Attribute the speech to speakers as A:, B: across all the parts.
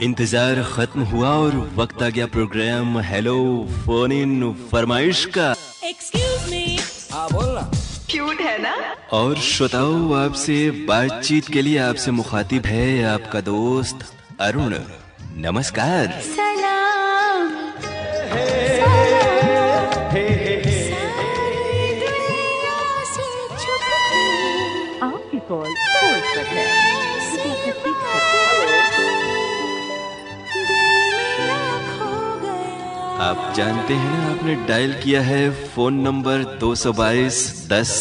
A: इंतजार खत्म हुआ और वक्त आ गया प्रोग्राम हेलो फोन इन फरमाइश का।
B: Excuse me.
C: हाँ बोलना।
B: क्यूट है ना।
A: और श्रोताओं, आपसे बातचीत के लिए आपसे मुखातिब है आपका दोस्त अरुण। नमस्कार।
B: सलाम। आपकी कॉल होल्ड पर है।
A: आप जानते हैं ना, आपने डायल किया है फोन नंबर 222 10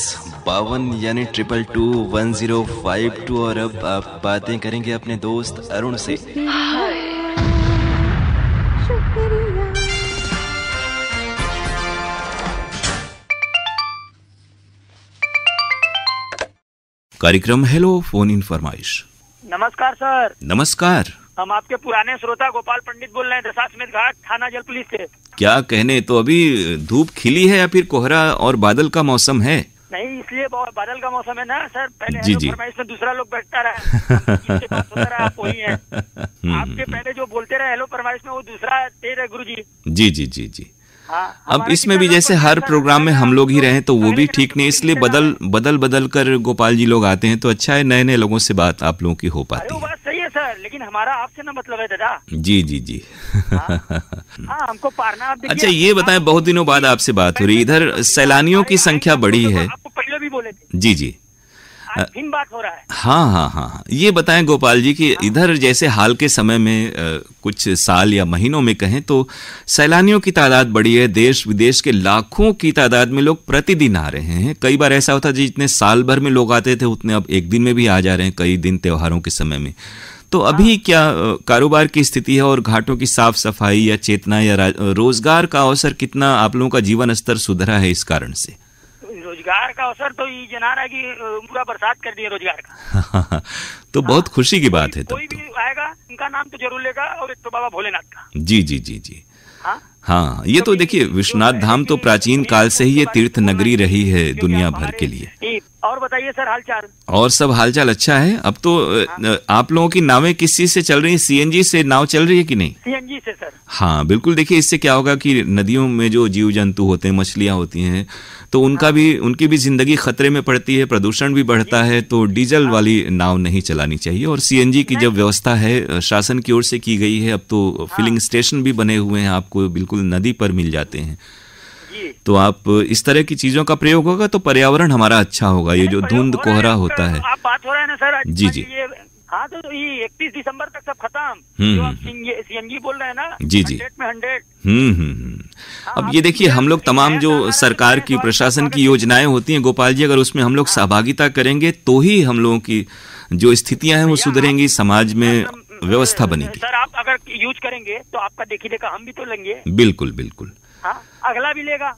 A: 52 यानी 2221 और अब आप बातें करेंगे अपने दोस्त अरुण से। कार्यक्रम हेलो फोन इन फरमाइश।
D: नमस्कार सर।
A: नमस्कार।
D: हम आपके पुराने श्रोता गोपाल पंडित बोल रहे हैं, दशाश्वमेध घाट थाना जल पुलिस से।
A: क्या कहने, तो अभी धूप खिली है या फिर कोहरा और बादल का मौसम है?
D: नहीं, इसलिए बादल का मौसम है ना सर। पहले
A: जी, जी।
D: फरमाइश में दूसरा लोग बैठता रहा आप वही हैं। आपके पहले जो बोलते रहे हेलो फरमाइश में वो दूसरा दे रहे गुरु जी।
A: जी जी जी जी।
D: हाँ,
A: अब इसमें भी जैसे हर प्रोग्राम में हम लोग ही रहें तो वो भी ठीक नहीं, इसलिए बदल कर गोपाल जी लोग आते हैं तो अच्छा है, नए नए लोगों से बात आप लोगों की हो पाती है।
D: बात सही है सर, लेकिन हमारा आपसे ना मतलब है दादा।
A: जी जी जी।
D: हाँ, हमको पारना आप देखिए।
A: अच्छा ये बताएं, बहुत दिनों बाद आपसे बात हो रही, इधर सैलानियों की संख्या बढ़ी है।
D: आपको पहले भी बोले थे।
A: जी जी।
D: आज फिर बात हो रहा है।
A: हाँ हाँ हाँ, ये बताएं गोपाल जी कि इधर जैसे हाल के समय में कुछ साल या महीनों में कहें तो सैलानियों की तादाद बढ़ी है, देश विदेश के लाखों की तादाद में लोग प्रतिदिन आ रहे हैं। कई बार ऐसा होता है जितने साल भर में लोग आते थे उतने अब एक दिन में भी आ जा रहे हैं, कई दिन त्योहारों के समय में। तो अभी क्या कारोबार की स्थिति है और घाटों की साफ सफाई या चेतना या रोजगार का अवसर कितना आप लोगों का जीवन स्तर सुधरा है इस कारण से?
D: रोजगार का अवसर तो ये जना रहा है कि पूरा बरसात कर दिया रोजगार का।
A: तो बहुत खुशी की बात है।
D: कोई भी आएगा उनका नाम तो जरूर लेगा, और एक तो बाबा भोलेनाथ का।
A: जी जी जी जी।
D: हाँ
A: हाँ, ये तो देखिए विश्वनाथ धाम तो प्राचीन काल से ही ये तीर्थ नगरी रही है दुनिया भर के लिए।
D: और बताइए सर हालचाल।
A: और सब हालचाल अच्छा है। अब तो आप लोगों की नावें किस चीज से चल रही है? सीएनजी से नाव चल रही है कि नहीं?
D: सीएनजी से सर।
A: हाँ बिल्कुल, देखिए इससे क्या होगा कि नदियों में जो जीव जंतु होते हैं, मछलियां होती हैं, तो उनकी भी जिंदगी खतरे में पड़ती है, प्रदूषण भी बढ़ता है। तो डीजल वाली नाव नहीं चलानी चाहिए। और सीएनजी की जब व्यवस्था है शासन की ओर से की गई है, अब तो फिलिंग स्टेशन भी बने हुए हैं, आपको बिल्कुल नदी पर मिल जाते हैं। तो आप इस तरह की चीजों का प्रयोग होगा तो पर्यावरण हमारा अच्छा होगा। ये जो धुंध कोहरा होता है।
D: आप बात हो रहा है ना सर।
A: जी जी।
D: हाँ, तो ये 31 दिसंबर तक सब खत्म। जो आप सीएनजी बोल रहे हैं ना।
A: जी जी।
D: 100 में 100।
A: अब ये देखिए, हम लोग तमाम जो सरकार की प्रशासन की योजनाएं होती हैं गोपाल जी, अगर उसमें हम लोग सहभागिता करेंगे तो ही हम लोगों की जो स्थितियां हैं वो सुधरेंगी, समाज में व्यवस्था बनेगी।
D: सर आप अगर यूज करेंगे तो आपका देखी देखा हम भी तो लेंगे।
A: बिल्कुल बिल्कुल।
D: हाँ, अगला भी लेगा।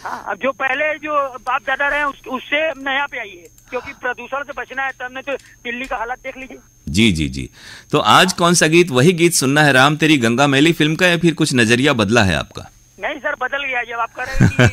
D: हाँ, अब जो पहले जो बाप दादा रहे उससे नया पे आइए, क्योंकि प्रदूषण से बचना है। तब ने तो दिल्ली का हालत देख लीजिए।
A: जी जी जी। तो आज कौन सा गीत, वही गीत सुनना है राम तेरी गंगा मैली फिल्म का, या फिर कुछ नजरिया बदला है आपका?
D: नहीं सर, बदल गया। जब आप कह रहे हैं कि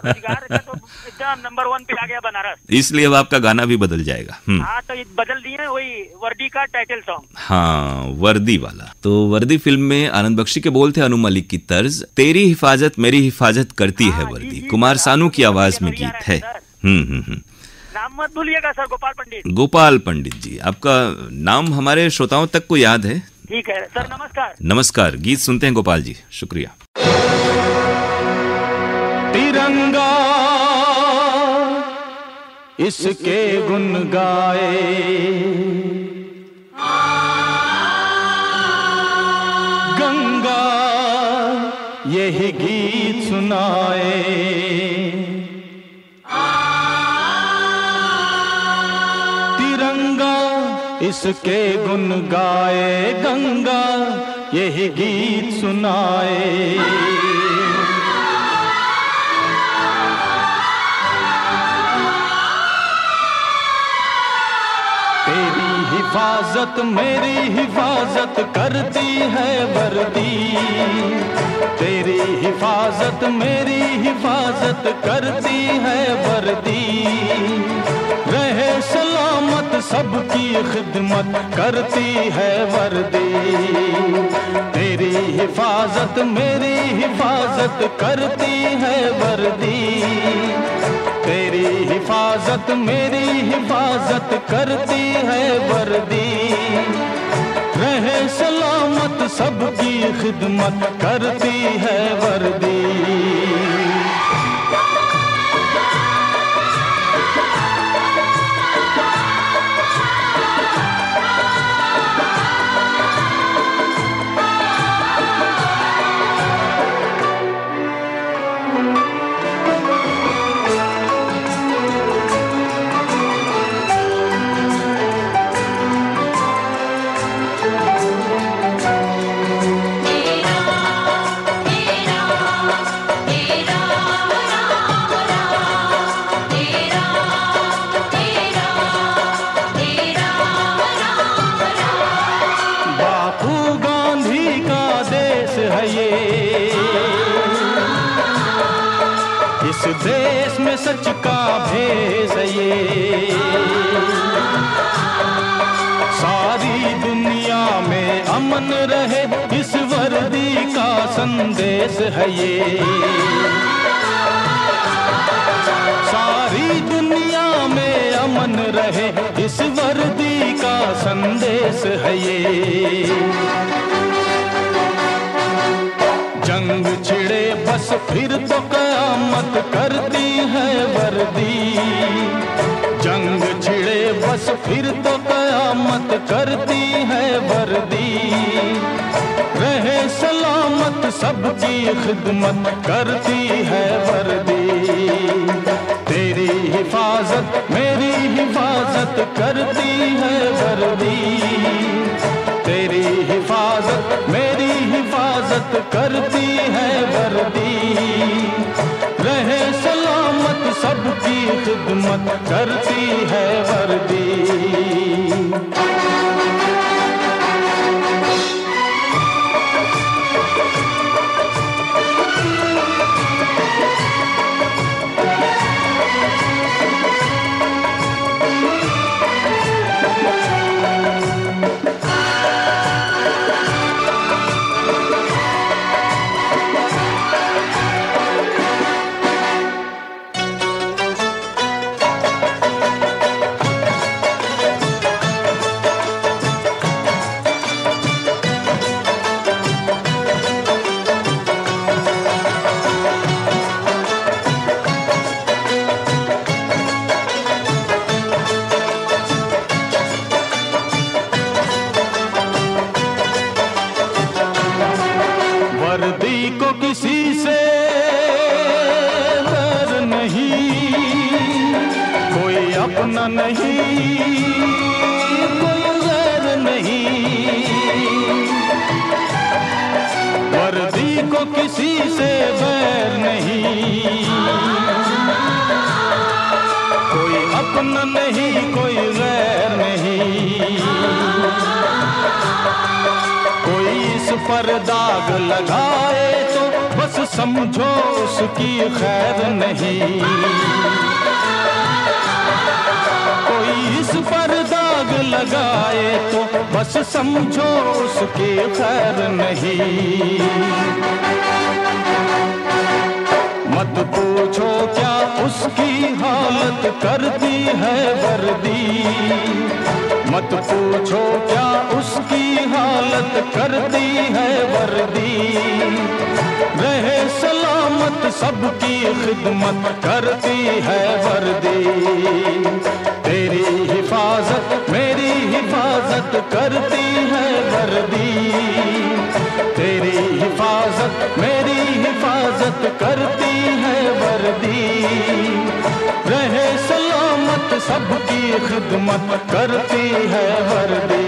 D: रोजगार का तो एकदम नंबर 1 पे आ गया बनारस,
A: इसलिए अब आपका गाना भी बदल जाएगा।
D: हाँ, तो बदल दिए वही वर्दी का टाइटल सॉन्ग।
A: हाँ, वर्दी वाला। तो वर्दी फिल्म में आनंद बख्शी के बोल थे, अनु मलिक की तर्ज, तेरी हिफाजत मेरी हिफाजत करती है वर्दी। कुमार सानू की आवाज में गीत है।
D: नाम मत भूलिएगा सर, गोपाल पंडित।
A: गोपाल पंडित जी, आपका नाम हमारे श्रोताओं तक को याद है।
D: ठीक है सर, नमस्कार।
A: नमस्कार। गीत सुनते हैं गोपाल जी, शुक्रिया।
E: तिरंगा इसके गुन गाए, गंगा यही गीत सुनाए, तिरंगा इसके गुन गाए, गंगा यही गीत सुनाए। तेरी हिफाजत मेरी हिफाजत करती है वर्दी, तेरी हिफाजत मेरी हिफाजत करती है वर्दी। रहे सलामत सबकी खिदमत करती है वर्दी। तेरी हिफाजत मेरी हिफाजत करती है वर्दी। तेरी हिफाजत मेरी हिफाजत करती है वर्दी। रहे सलामत सबकी खिदमत करती है वर्दी। इस देश में सच का भेष ये, सारी दुनिया में अमन रहे इस वर्दी का संदेश है ये। सारी दुनिया में अमन रहे इस वर्दी का संदेश है ये। जंग छिड़े बस फिर तो कयामत करती है वर्दी। जंग छिड़े बस फिर तो कयामत करती है वर्दी। रहे सलामत सबकी खिदमत करती है वर्दी। तेरी हिफाजत मेरी हिफाजत करती है वर्दी। तेरी हिफाजत मेरी हिफाजत करती है वर्दी। रहे सलामत सबकी खिदमत करती है वर्दी। वर्दी को किसी से डर नहीं, कोई अपना नहीं कोई गैर नहीं। वर्दी को किसी से बैर नहीं, कोई अपना नहीं कोई गैर नहीं। कोई इस पर दाग लगाए तो बस समझो उसकी खैर नहीं। कोई इस पर दाग लगाए तो बस समझो उसकी खैर नहीं। मत पूछो क्या उसकी हालत करती है वर्दी। मत पूछो क्या उसकी हालत करती है वर्दी। रहे सलामत सबकी खिदमत करती है वर्दी। तेरी हिफाजत मेरी हिफाजत करती है वर्दी। तेरी हिफाजत मेरी हिफाजत करती है वर्दी। रहे सलामत सबकी खिदमत करती है वर्दी।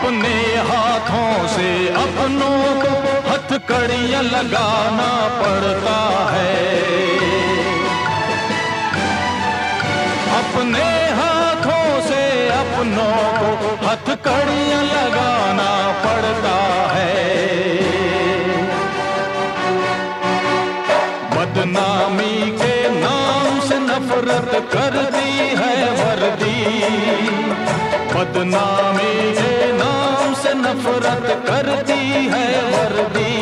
E: अपने हाथों से अपनों को हथकड़ियां लगाना पड़ता है। अपने हाथों से अपनों को हथकड़ियां लगाना पड़ता है। बदनामी के नाम से नफरत करती है वर्दी, बदनामी के नाम से नफरत करती है वर्दी।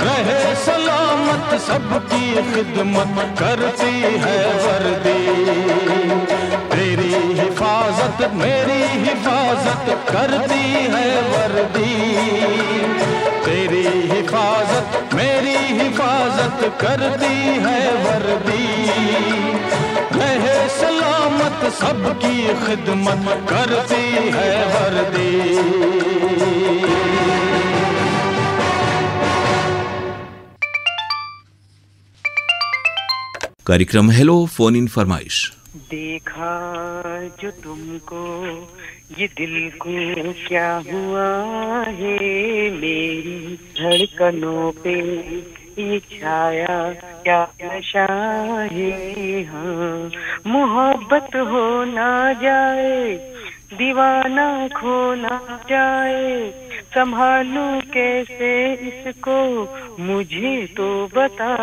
E: रहे सलामत सबकी खिदमत करती है वर्दी। तेरी हिफाजत मेरी हिफाजत करती है वर्दी। तेरी हिफाजत मेरी हिफाजत करती है वर्दी। रहे सलामत सबकी खिदमत करती है वर्दी।
A: कार्यक्रम हेलो फोन इन फरमाइश।
D: देखा जो तुमको ये दिल को क्या हुआ है, मेरी धड़कनों पे ये छाया क्या नशा है। हाँ मोहब्बत हो ना जाए, दीवाना खो ना जाए, संभालूं कैसे इसको मुझे तो बता।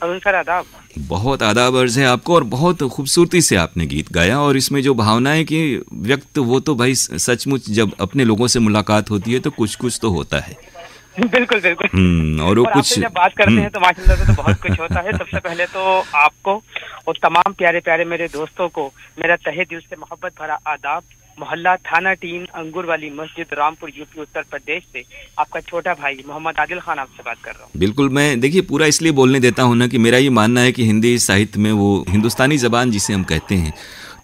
D: अरुण सर आदाब।
A: बहुत आदाब अर्ज है आपको, और बहुत खूबसूरती से आपने गीत गाया, और इसमें जो भावनाएं की व्यक्त, वो तो भाई सचमुच जब अपने लोगों से मुलाकात होती है तो कुछ कुछ तो होता है।
D: बिल्कुल बिल्कुल।
A: और वो कुछ
D: जब बात करते हैं तो माशाल्लाह से तो बहुत कुछ होता है। सबसे पहले तो आपको और तमाम प्यारे प्यारे मेरे दोस्तों को मेरा तहे दिल से मोहब्बत भरा आदाब। मोहल्ला थाना टीम अंगूर वाली मस्जिद रामपुर यूपी उत्तर प्रदेश से आपका छोटा भाई मोहम्मद आदिल खान आपसे बात कर रहा हूँ।
A: बिल्कुल, मैं देखिए पूरा इसलिए बोलने देता हूँ ना कि मेरा ये मानना है कि हिंदी साहित्य में वो हिंदुस्तानी ज़बान जिसे हम कहते हैं,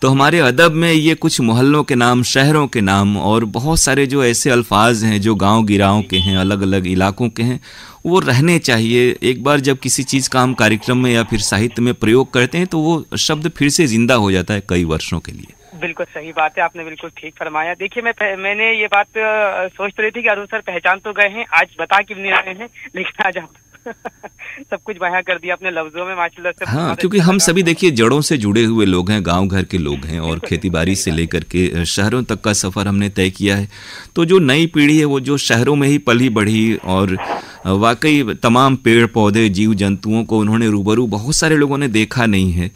A: तो हमारे अदब में ये कुछ मोहल्लों के नाम, शहरों के नाम और बहुत सारे जो ऐसे अल्फाज हैं जो गांव गिराओं के हैं, अलग अलग इलाकों के हैं, वो रहने चाहिए। एक बार जब किसी चीज़ का हम कार्यक्रम में या फिर साहित्य में प्रयोग करते हैं तो वो शब्द फिर से जिंदा हो जाता है कई वर्षों के लिए।
D: बिल्कुल सही बात है, आपने बिल्कुल ठीक फरमाया। देखिए मैंने ये बात सोच तो रही थी कि अरुण सर पहचान तो गए हैं, आज बता क्यों नहीं रहे हैं, लेकिन आज आप सब कुछ बयां कर दिया अपने लफ्जों में माशाल्लाह से।
A: हाँ, क्योंकि हम सभी देखिए जड़ों से जुड़े हुए लोग हैं, गांव घर के लोग हैं, और खेतीबाड़ी से लेकर के शहरों तक का सफ़र हमने तय किया है। तो जो नई पीढ़ी है वो जो शहरों में ही पली बढ़ी, और वाकई तमाम पेड़ पौधे जीव जंतुओं को उन्होंने रूबरू बहुत सारे लोगों ने देखा नहीं है,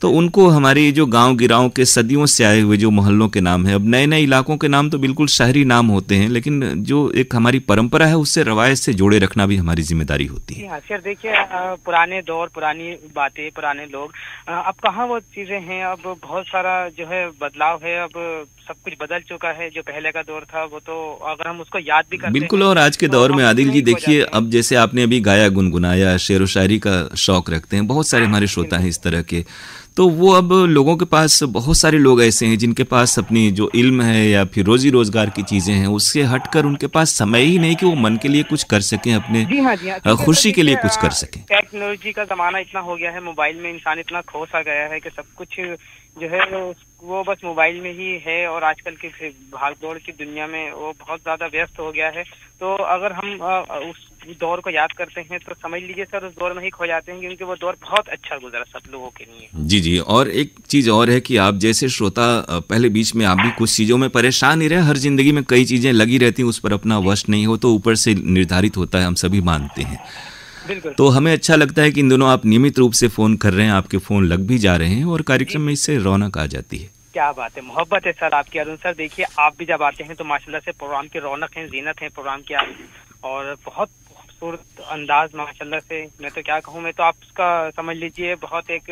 A: तो उनको हमारी जो गांव गिराओं के सदियों से आए हुए जो मोहल्लों के नाम है, अब नए नए इलाकों के नाम तो बिल्कुल शहरी नाम होते हैं, लेकिन जो एक हमारी परंपरा है उससे रवायत से जोड़े रखना भी हमारी जिम्मेदारी होती है।
D: हाँ सर, देखिए पुराने दौर, पुरानी बातें, पुराने लोग, अब कहाँ वो चीजें हैं। अब बहुत सारा जो है बदलाव है, अब सब कुछ बदल चुका है। जो पहले का दौर था वो तो अगर हम उसको याद भी करते
A: बिल्कुल, और आज के दौर में आदिल जी देखिए, अब जैसे आपने अभी गाया गुनगुनाया, शेर व शायरी का शौक रखते हैं बहुत सारे हमारे श्रोता हैं इस तरह के, तो वो अब लोगों के पास बहुत सारे लोग ऐसे हैं जिनके पास अपनी जो इल्म है या फिर रोजी रोजगार की चीजें हैं उससे हटकर उनके पास समय ही नहीं कि वो मन के लिए कुछ कर सकें, अपने खुशी के लिए कुछ कर सकें।
D: टेक्नोलॉजी का जमाना इतना हो गया है, मोबाइल में इंसान इतना खो सा गया है कि सब कुछ जो है वो बस मोबाइल में ही है, और आजकल की भागदौड़ की दुनिया में वो बहुत ज्यादा व्यस्त हो गया है। तो अगर हम उस दौर को याद करते हैं तो समझ लीजिए सर उस दौर में ही खो जाते हैं, क्योंकि वो दौर बहुत अच्छा गुजरा सब लोगों के लिए।
A: जी जी, और एक चीज़ और है कि आप जैसे श्रोता पहले बीच में आप भी कुछ चीज़ों में परेशान ही रहे, हर जिंदगी में कई चीज़ें लगी रहती हैं, उस पर अपना वश नहीं हो तो ऊपर से निर्धारित होता है, हम सभी मानते हैं।
D: बिल्कुल।
A: तो हमें अच्छा लगता है कि इन दोनों आप नियमित रूप से फ़ोन कर रहे हैं, आपके फ़ोन लग भी जा रहे हैं और कार्यक्रम में इससे रौनक आ जाती है।
D: क्या बात है, मोहब्बत है सर आपकी। अरुण सर देखिए, आप भी जब आते हैं तो माशाल्लाह से प्रोग्राम की रौनक है, जीनत है प्रोग्राम की, और बहुत खूबसूरत अंदाज माशाल्लाह से। मैं तो क्या कहूँ, मैं तो आपका समझ लीजिए बहुत एक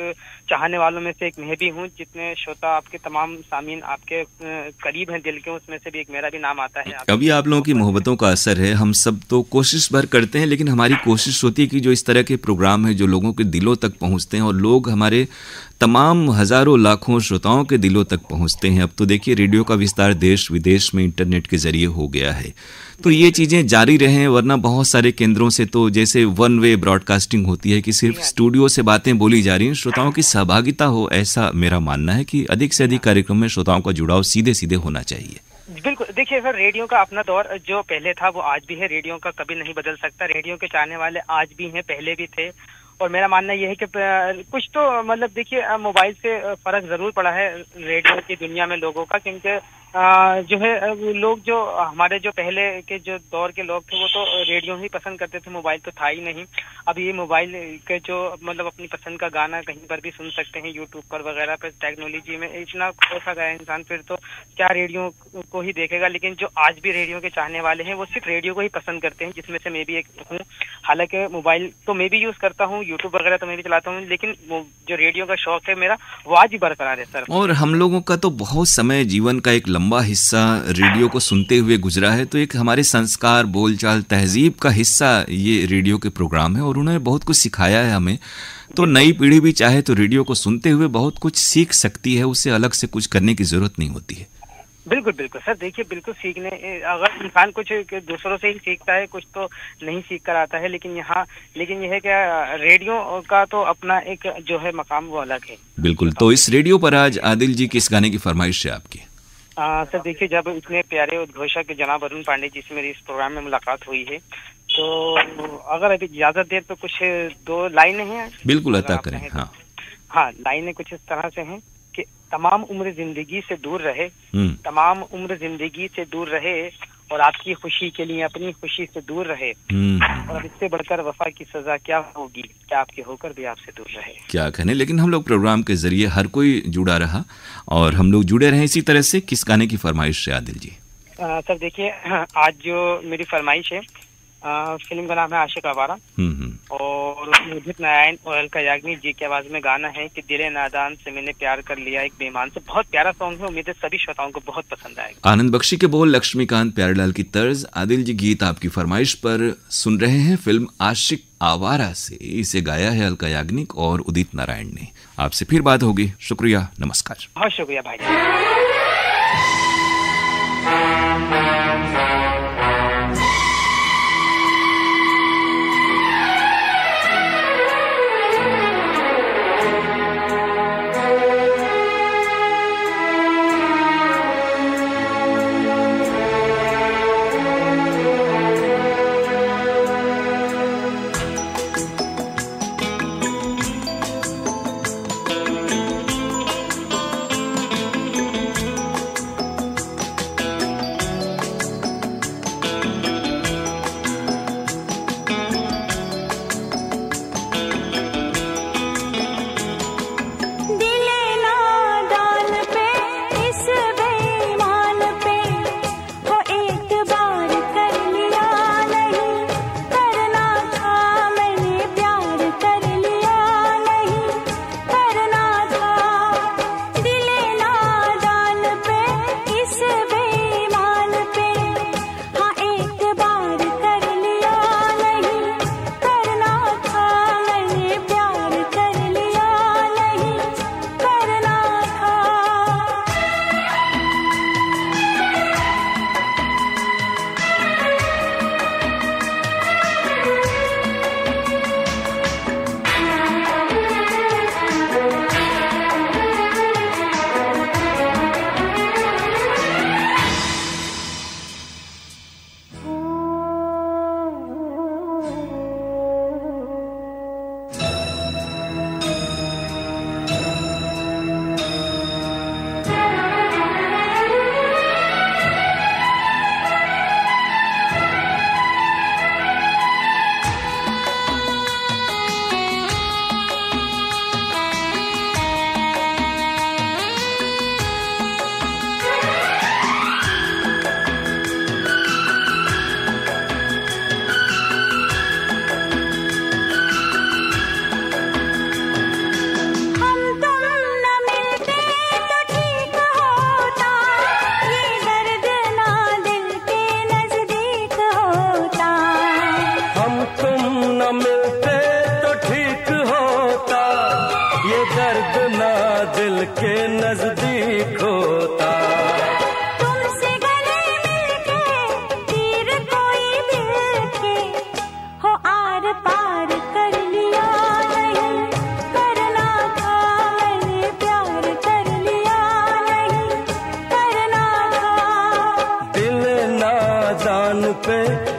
D: चाहने वालों में से एक मैं भी हूँ। जितने श्रोता आपके तमाम सामीन आपके करीब हैं दिल के, उसमें से भी एक मेरा भी नाम आता है।
A: अभी आप लोगों की मोहब्बतों का असर है, हम सब तो कोशिश भर करते हैं, लेकिन हमारी कोशिश होती है कि जो इस तरह के प्रोग्राम है जो लोगों के दिलों तक पहुँचते हैं, और लोग हमारे तमाम हजारों लाखों श्रोताओं के दिलों तक पहुंचते हैं। अब तो देखिए रेडियो का विस्तार देश विदेश में इंटरनेट के जरिए हो गया है, तो ये चीजें जारी रहें, वरना बहुत सारे केंद्रों से तो जैसे वन वे ब्रॉडकास्टिंग होती है कि सिर्फ स्टूडियो से बातें बोली जा रही हैं, श्रोताओं की सहभागिता हो, ऐसा मेरा मानना है कि अधिक से अधिक कार्यक्रम में श्रोताओं का जुड़ाव सीधे सीधे होना चाहिए।
D: बिल्कुल, देखिए सर, रेडियो का अपना दौर जो पहले था वो आज भी है, रेडियो का कभी नहीं बदल सकता। रेडियो के चाहने वाले आज भी हैं, पहले भी थे। और मेरा मानना यह है कि कुछ तो मतलब देखिए मोबाइल से फर्क जरूर पड़ा है रेडियो की दुनिया में लोगों का, क्योंकि जो है लोग जो हमारे जो पहले के जो दौर के लोग थे वो तो रेडियो ही पसंद करते थे, मोबाइल तो था ही नहीं। अब ये मोबाइल के जो मतलब अपनी पसंद का गाना कहीं पर भी सुन सकते हैं, यूट्यूब पर वगैरह पर। टेक्नोलॉजी में इतना खो सा गया इंसान, फिर तो क्या रेडियो को ही देखेगा। लेकिन जो आज भी रेडियो के चाहने वाले हैं वो सिर्फ रेडियो को ही पसंद करते हैं, जिसमें से मैं भी एक हूँ। हालांकि मोबाइल तो मैं भी यूज करता हूँ, यूट्यूब वगैरह तो मैं भी चलाता हूँ, लेकिन जो रेडियो का शौक है मेरा वो आज भी बरकरार है सर।
A: और हम लोगों का तो बहुत समय जीवन का एक लंबा हिस्सा रेडियो को सुनते हुए गुजरा है, तो एक हमारे संस्कार, बोलचाल, तहजीब का हिस्सा ये रेडियो के प्रोग्राम है और उन्होंने बहुत कुछ सिखाया है हमें। तो नई पीढ़ी भी चाहे तो रेडियो को सुनते हुए बहुत कुछ सीख सकती है, उससे अलग से कुछ करने की जरूरत नहीं होती है।
D: बिल्कुल बिल्कुल सर, देखिए बिल्कुल सीखने, अगर इंसान कुछ दूसरों से ही सीखता है, कुछ तो नहीं सीख कर आता है। लेकिन यह है कि रेडियो का तो अपना एक जो है मकाम वो अलग है।
A: बिल्कुल। तो इस रेडियो पर आज आदिल जी किस गाने की फरमाइश है आपकी?
D: सर देखिए, जब इतने प्यारे उद्घोषक जनाब अरुण पांडे जी से मेरी इस प्रोग्राम में मुलाकात हुई है, तो अगर अभी ज्यादा देर तो कुछ 2 लाइनें हैं।
A: बिल्कुल अता करें।
D: हाँ, लाइनें कुछ इस तरह से हैं कि तमाम उम्र जिंदगी से दूर रहे, तमाम उम्र जिंदगी से दूर रहे, और आपकी खुशी के लिए अपनी खुशी से दूर रहे, और अब इससे बढ़कर वफा की सजा क्या होगी, क्या आपके होकर भी आपसे दूर रहे।
A: क्या कहने, लेकिन हम लोग प्रोग्राम के जरिए हर कोई जुड़ा रहा और हम लोग जुड़े रहे इसी तरह से। किस गाने की फरमाइश है आदिल जी?
D: सर देखिए, आज जो मेरी फरमाइश है, फिल्म का नाम है आशिक आवारा, और उसमें उदित नारायण और अलका याग्निक जी की आवाज में गाना है कि दिले नादान से मैंने प्यार कर लिया एक बेईमान से। बहुत प्यारा सॉन्ग है, उम्मीद है सभी श्रोताओं को बहुत पसंद आएगा।
A: आनंद बख्शी के बोल, लक्ष्मीकांत प्यारेलाल की तर्ज, आदिल जी गीत आपकी फरमाइश पर सुन रहे हैं। फिल्म आशिक आवारा से इसे गाया है अलका याग्निक और उदित नारायण ने। आपसे फिर बात होगी। शुक्रिया, नमस्कार।
D: बहुत शुक्रिया भाई।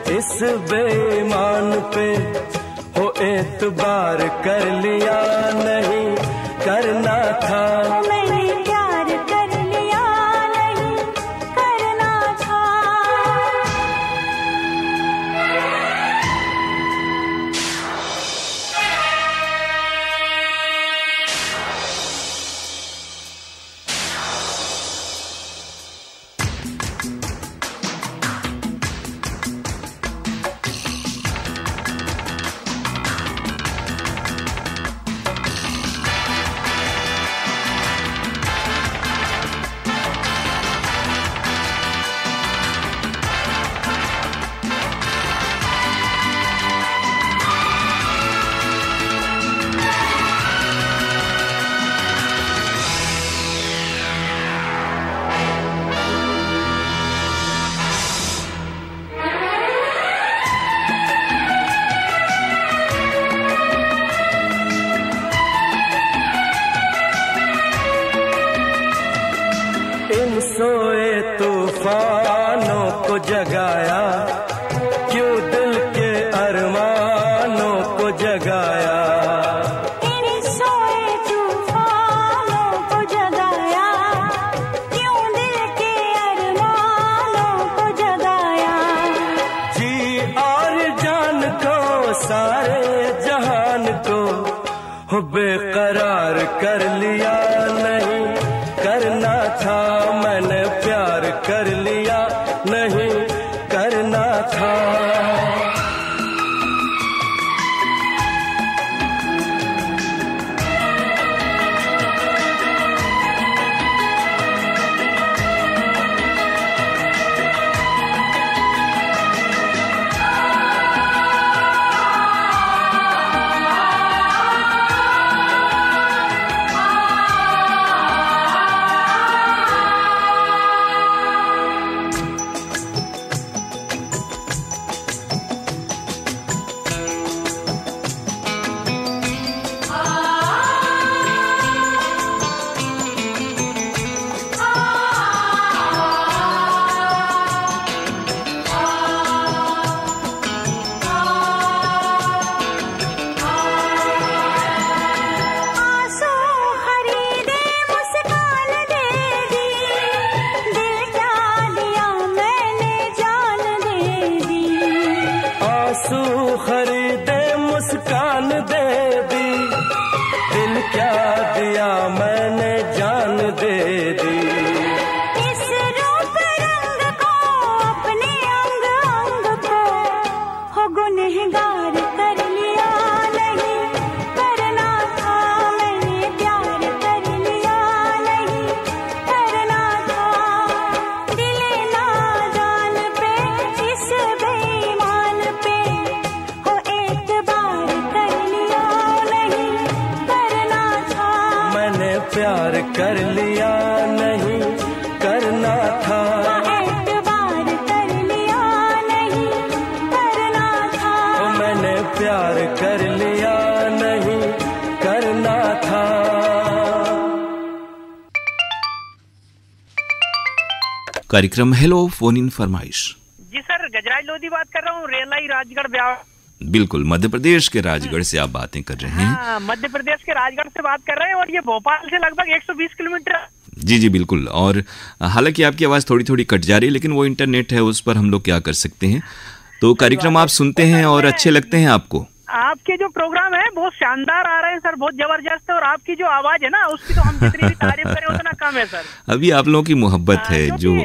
C: इस बेईमान पे हो एतबार कर लिया नहीं करना था।
F: मैंने प्यार कर लिया नहीं करना था।
C: इन सोए तूफानों को जगाया, क्यों दिल के अरमानों को जगाया।
F: इन सोए तूफानों को जगाया, क्यों दिल के अरमानों को जगाया।
C: जी और जान को सारे जहान को हो बेकरार कर लिया नहीं करना था। मैंने प्यार कर लिया नहीं करना था। आंसू खरीदे मुस्कान दे दी, दिल क्या दिया मैंने जान दे दी।
F: इस रूप रंग को अपने अंग अंग को हो गुनहगार कर लिया नहीं करना था। मैंने प्यार कर लिया नहीं करना था। दिल नादान पे इस बेईमान पे हो एतबार कर लिया नहीं करना था।
C: मैंने प्यार कर लिया नहीं करना था।
F: एतबार कर लिया नहीं करना था।
C: मैंने प्यार कर लिया नहीं करना था।
A: कार्यक्रम हेलो फोन इन फरमाइश।
D: जी सर, गजराज लोधी बात कर रहा हूँ, रेलाई राजगढ़ ब्यावर।
A: बिल्कुल, मध्य प्रदेश के राजगढ़ से आप बातें कर रहे हैं।
D: हाँ, मध्य प्रदेश के राजगढ़ से बात कर रहे हैं और ये भोपाल से लगभग 120 किलोमीटर।
A: जी जी बिल्कुल। और हालांकि आपकी आवाज़ थोड़ी थोड़ी कट जा रही है, लेकिन वो इंटरनेट है, उस पर हम लोग क्या कर सकते हैं। तो कार्यक्रम आप सुनते हैं और अच्छे लगते हैं आपको?
D: आपके जो प्रोग्राम है बहुत शानदार आ रहे हैं सर, बहुत जबरदस्त है। और आपकी जो आवाज है ना, उसकी तो हम जितनी भी तारीफ करें उतना कम है सर।
A: अभी आप लोगों की मोहब्बत है जो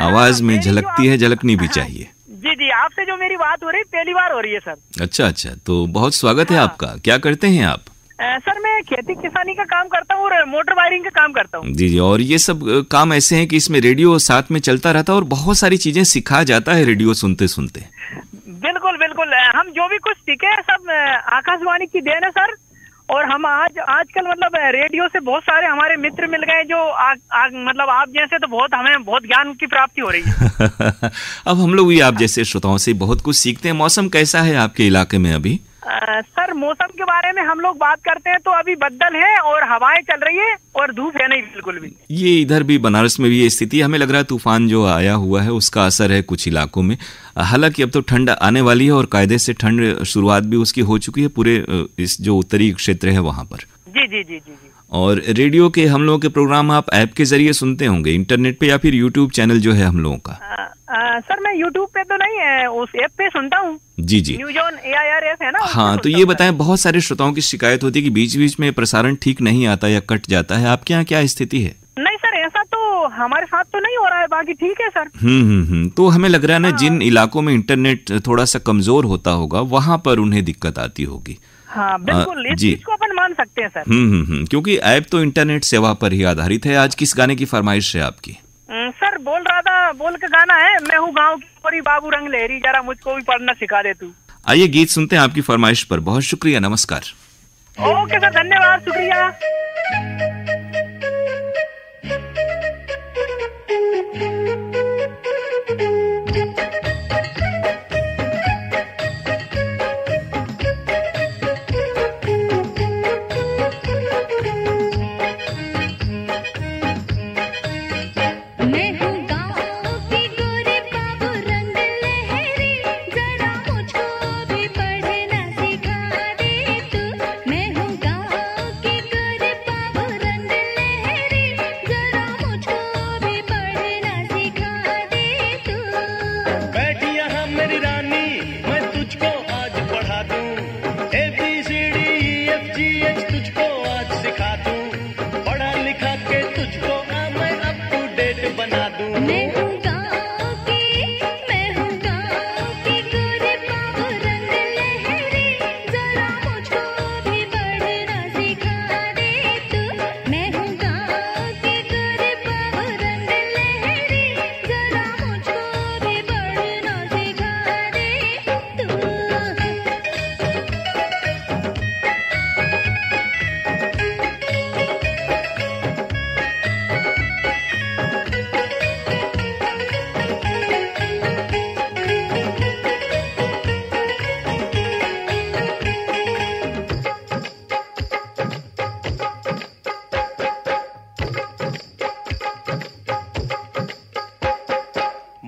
A: आवाज में झलकती है, झलकनी भी चाहिए।
D: जी जी, आपसे जो मेरी बात हो रही पहली बार हो रही है सर।
A: अच्छा अच्छा, तो बहुत स्वागत है आपका। क्या करते हैं आप?
D: सर मैं खेती किसानी का काम करता हूँ और मोटर वायरिंग का काम करता हूँ।
A: जी जी, और ये सब काम ऐसे हैं कि इसमें रेडियो साथ में चलता रहता है और बहुत सारी चीजें सिखा जाता है रेडियो सुनते सुनते।
D: बिल्कुल बिल्कुल, हम जो भी कुछ सीखे सब आकाशवाणी की देन है सर। और हम आजकल मतलब रेडियो से बहुत सारे हमारे मित्र मिल गए जो मतलब आप जैसे, तो बहुत हमें बहुत ज्ञान की प्राप्ति हो रही है।
A: अब हम लोग भी आप जैसे श्रोताओं से बहुत कुछ सीखते हैं। मौसम कैसा है आपके इलाके में अभी?
D: सर मौसम के बारे में हम लोग बात करते हैं तो अभी बदल है और हवाएं चल रही है और धूप है नहीं बिल्कुल भी।
A: ये इधर भी बनारस में भी ये स्थिति है। हमें लग रहा है तूफान जो आया हुआ है उसका असर है कुछ इलाकों में। हालांकि अब तो ठंड आने वाली है और कायदे से ठंड शुरुआत भी उसकी हो चुकी है पूरे इस जो उत्तरी क्षेत्र है वहां पर।
D: जी जी जी जी जी।
A: और रेडियो के हम लोगों के प्रोग्राम आप ऐप के जरिए सुनते होंगे, इंटरनेट पे या फिर यूट्यूब चैनल जो है हम लोगों का?
D: सर मैं यूट्यूब पे तो नहीं है, उस ऐप पे सुनता हूँ।
A: जी जी।
D: न्यूज ऑन AIR है ना।
A: हाँ, तो ये बताएं, बहुत सारे श्रोताओं की शिकायत होती है कि बीच बीच में प्रसारण ठीक नहीं आता या कट जाता है, आपके यहाँ क्या स्थिति है?
D: नहीं सर, ऐसा तो हमारे साथ तो नहीं हो रहा है, बाकी ठीक है सर।
A: तो हमें लग रहा है ना जिन इलाकों में इंटरनेट थोड़ा सा कमजोर होता होगा वहां पर उन्हें दिक्कत आती होगी।
D: हाँ बिल्कुल, इस चीज को अपन मान सकते हैं सर।
A: क्योंकि ऐप तो इंटरनेट सेवा पर ही आधारित है। आज किस गाने की फरमाइश है आपकी?
D: सर बोल रहा था, बोल के गाना है, मैं हूँ गाँव की गोरी बाबू रंग लहरी, जरा मुझको भी पढ़ना सिखा दे तू।
A: आइए गीत सुनते हैं आपकी फरमाइश पर। बहुत शुक्रिया, नमस्कार।
D: ओके सर, धन्यवाद, शुक्रिया।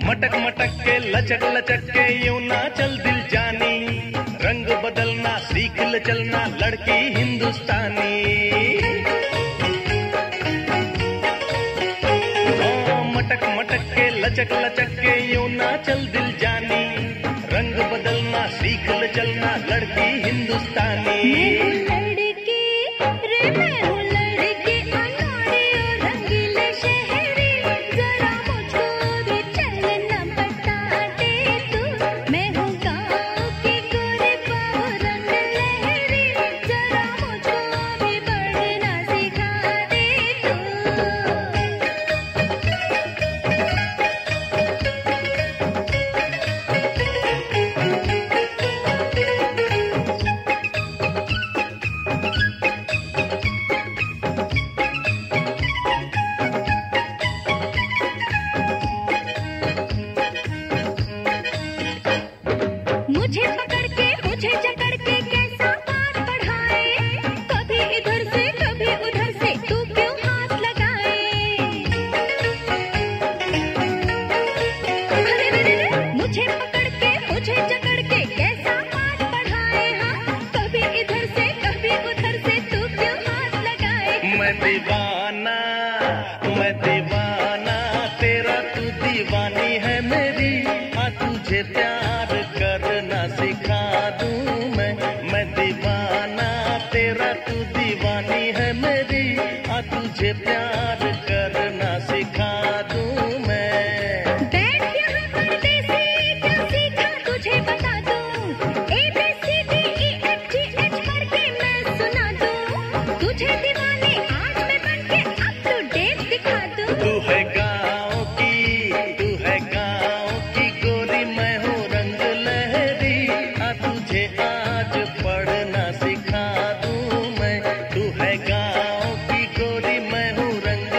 E: मटक मटक के लचक लचक के यूं ना चल दिल जानी, रंग बदलना सीख ले चलना लड़की हिंदुस्तानी। मटक मटक के लचक लचक के यूं ना चल दिल जानी, रंग बदलना सीख ले चलना लड़की हिंदुस्तानी। तुझे प्यार करना सिखा दूं मैं।
F: बैठ यहाँ परदेसी, क्या सीखा तुझे बता दूं। ABCDEFGH करके मैं सुना दूं। तुझे दीवानी आज मैं बनके अप टू डेट दिखा दूं।
E: तू है गाँव की गोरी, मैं हूँ रंग लहरी। तुझे आज पढ़ना सिखा दूं मैं। तू है गाँव की गोरी, मैं हूँ रंग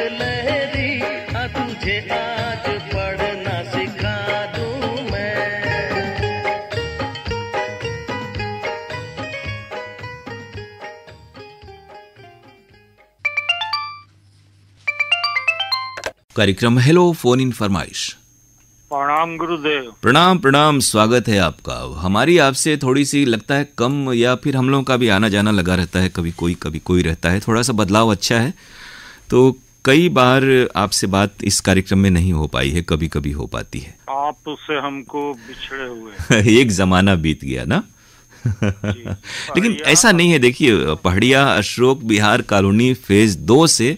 A: कार्यक्रम हेलो फोन इन फरमाइश।
G: प्रणाम गुरुदेव।
A: प्रणाम प्रणाम, स्वागत है आपका। हमारी आपसे थोड़ी सी लगता है कम, या फिर हम लोगों का भी आना जाना लगा रहता है, कभी कोई रहता है। थोड़ा सा बदलाव अच्छा है, तो कई बार आपसे बात इस कार्यक्रम में नहीं हो पाई है, कभी कभी हो पाती है।
G: आप उससे हमको बिछड़े हुए
A: एक जमाना बीत गया ना। लेकिन ऐसा नहीं है, देखिए पहाड़िया अशोक विहार कॉलोनी फेज 2 से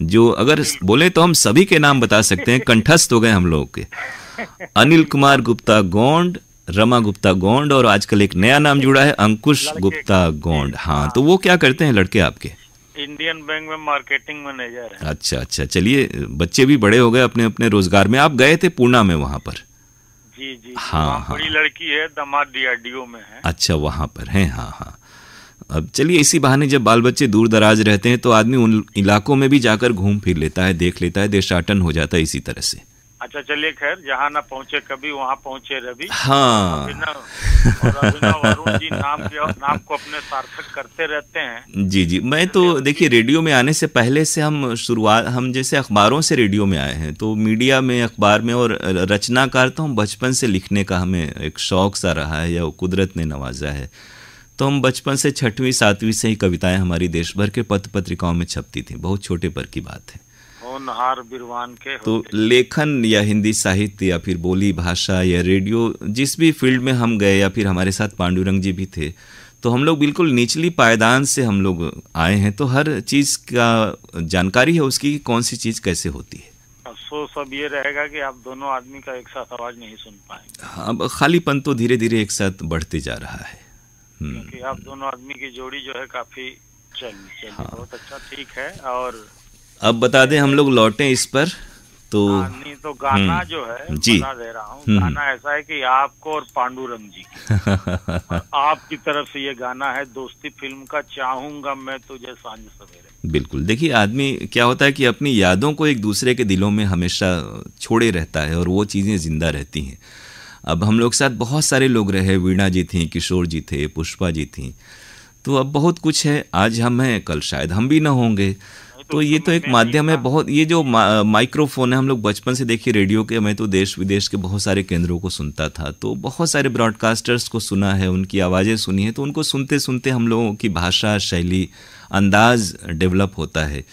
A: जो अगर बोले तो हम सभी के नाम बता सकते हैं, कंठस्थ हो गए हम लोगों के। अनिल कुमार गुप्ता गोंड, रमा गुप्ता गोंड, और आजकल एक नया नाम जुड़ा है अंकुश गुप्ता गोंड। हाँ, तो वो क्या करते हैं लड़के आपके?
G: इंडियन बैंक में मार्केटिंग मैनेजर है।
A: अच्छा अच्छा, चलिए बच्चे भी बड़े हो गए अपने अपने रोजगार में। आप गए थे पूना में, वहां पर?
G: जी जी।
A: हाँ हाँ,
G: बड़ी लड़की है, दामाद डीआरडीओ में है।
A: अच्छा, वहां पर है। हाँ हाँ, अब चलिए इसी बहाने जब बाल बच्चे दूर दराज रहते हैं तो आदमी उन इलाकों में भी जाकर घूम फिर लेता है, देख लेता है, देशाटन हो जाता है इसी तरह से।
G: अच्छा चलिए, खैर जहाँ ना पहुँचे कभी वहाँ पहुँचे रवि।
A: हाँ,
G: अभिनव अरुण जी नाम को अपने सार्थक करते रहते हैं।
A: जी जी। मैं तो देखिए रेडियो में आने से पहले से हम जैसे अखबारों से रेडियो में आए हैं, तो मीडिया में, अखबार में, और रचनाकार तो हम बचपन से लिखने का हमें एक शौक सा रहा है, या कुदरत ने नवाजा है। तो हम बचपन से 6वीं 7वीं से ही कविताएं हमारी देश भर के पत्र पत्रिकाओं में छपती थी, बहुत छोटे पर की बात है।
G: होनहार बिरवान के
A: तो लेखन या हिंदी साहित्य या फिर बोली भाषा या रेडियो, जिस भी फील्ड में हम गए, या फिर हमारे साथ पांडुरंग जी भी थे, तो हम लोग बिल्कुल निचली पायदान से हम लोग आए हैं। तो हर चीज़ का जानकारी है उसकी कि कौन सी चीज़ कैसे होती है।
G: अफसोस अब ये रहेगा कि आप दोनों आदमी का एक साथ आवाज नहीं सुन पाएंगे।
A: हाँ, अब खालीपन तो धीरे धीरे एक साथ बढ़ते जा रहा है।
G: क्योंकि आप दोनों आदमी की जोड़ी जो है काफी चलिए बहुत अच्छा, ठीक है। और
A: अब बता दें, हम लोग लौटे इस पर तो
G: नहीं तो गाना जो है
A: जी
G: बता दे रहा हूँ, गाना ऐसा है कि आपको और पांडुरंग जी की आपकी तरफ से ये गाना है, दोस्ती फिल्म का, चाहूंगा मैं तुझे सांझ सवेरे।
A: बिल्कुल। देखिए आदमी क्या होता है कि अपनी यादों को एक दूसरे के दिलों में हमेशा छोड़े रहता है, और वो चीज़ें जिंदा रहती हैं। अब हम लोग साथ बहुत सारे लोग रहे, वीणा जी थी, किशोर जी थे, पुष्पा जी थी, तो अब बहुत कुछ है। आज हम हैं, कल शायद हम भी ना होंगे। तो ये तो एक माध्यम है बहुत। ये जो माइक्रोफोन है, हम लोग बचपन से देखिए रेडियो के, मैं तो देश विदेश के बहुत सारे केंद्रों को सुनता था, तो बहुत सारे ब्रॉडकास्टर्स को सुना है, उनकी आवाज़ें सुनी है, तो उनको सुनते सुनते हम लोगों की भाषा, शैली, अंदाज डेवलप होता है।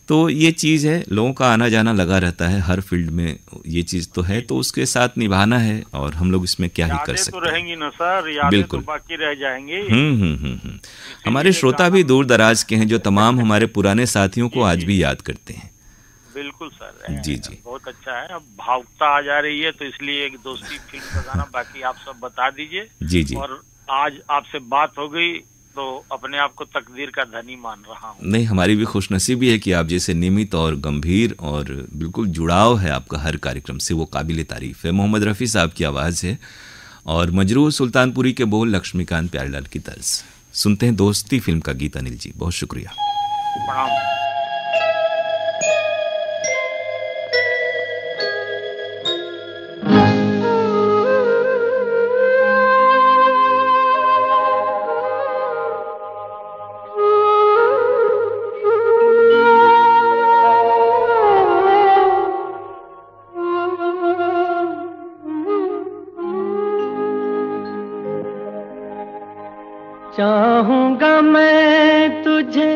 A: तो ये चीज़ है, लोगों का आना जाना लगा रहता है हर फील्ड में, ये चीज़ तो है, तो उसके साथ निभाना है, और हम लोग इसमें क्या ही कर सकते हैं।
G: तो रहेंगी ना सर, यादें
A: बिल्कुल
G: तो बाकी रह जाएंगी।
A: हमारे श्रोता भी दूर दराज के हैं, जो तमाम हमारे पुराने साथियों को आज भी याद करते हैं।
G: बिल्कुल सर,
A: जी जी,
G: बहुत अच्छा है। अब भावुकता आ जा रही है, तो इसलिए एक दोस्ती फिल्म का गाना, बाकी आप सब बता दीजिए।
A: जी जी।
G: और आज आपसे बात हो गई तो अपने आप को तकदीर का धनी मान रहा हूँ।
A: नहीं, हमारी भी खुशनसीबी है कि आप जैसे नियमित और गंभीर और बिल्कुल जुड़ाव है आपका हर कार्यक्रम से, वो काबिल तारीफ है। मोहम्मद रफ़ी साहब की आवाज़ है, और मजरूह सुल्तानपुरी के बोल लक्ष्मीकांत प्यारेलाल की तर्ज। सुनते हैं दोस्ती फिल्म का गीत। अनिल जी बहुत शुक्रिया।
G: प्रणाम।
C: चाहूंगा मैं तुझे